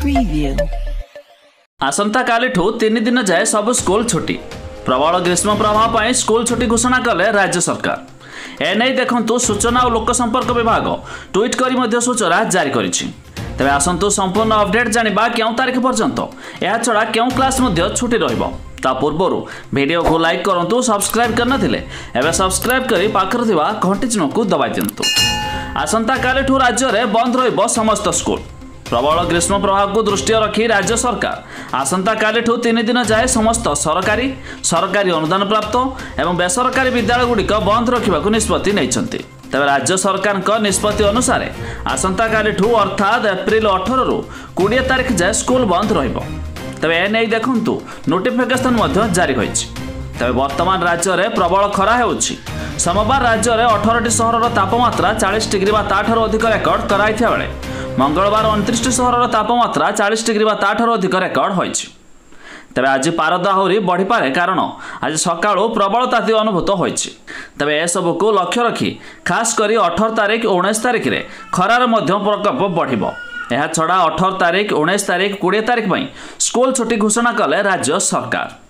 Preview. आसंता कालीठू 3 दिन जाए सब स्कूल छुट्टी। प्रबल ग्रीष्म प्रभाव पर स्कूल छुट्टी घोषणा कले राज्य सरकार। एने देखंतु सूचना और लोक संपर्क विभाग ट्वीट करी मध्य सूचना जारी करिछि। तबे आसंतु संपूर्ण अपडेट जानिबा केउ तारीख पर्यंत या छडा केउ क्लास मध्य छुट्टी रहइबो। ता पूर्वरु वीडियो को लाइक करंतु, सब्सक्राइब करना थिले एबे सब्सक्राइब करी पाखर थिबा घंटी चिन्ह को दबाइ दियंतु। आसंता कालीठू राज्य रे बंद रहइबो समस्त स्कूल। प्रबल ग्रीष्म प्रभाव को दृष्टि रखी राज्य सरकार आसंता कालीठू 3 दिन जाए समस्त सरकारी अनुदान प्राप्त एवं बेसरकारी विद्यालय गुड़िक बंद रखा निष्पत्ति नहीं। तेज राज्य सरकार निष्पत्ति अनुसार आसंता कालीठू अर्थात एप्रिल 18 रु 20 तारीख जाए स्कूल बंद रही। एने देखु नोटिफिकेशन जारी होइछि। तेज वर्तमान राज्य में प्रबल खरा होउछि। सोमवार राज्य में 18टी सहर तापमात्रा 40 डिग्री ताठू अधिक रेकर्ड कराई बेले मंगलवार 29 सहर तापमात्रा 40 डिग्री ताठू अधिक रेकर्ड होइछि। तेबे आज पारद आहुरी बढ़ी पारे कारण आज सकाळु प्रबल ताती अनुभूत होइछि। तेबे ए सब को लक्ष्य रखी खास करी 18 तारीख 19 तारीख रे खरार मध्य प्रकोप बढ़िबो। एहा छडा 18 तारीख 19 तारीख 20 तारीख पई स्कूल छुट्टी घोषणा कले राज्य सरकार।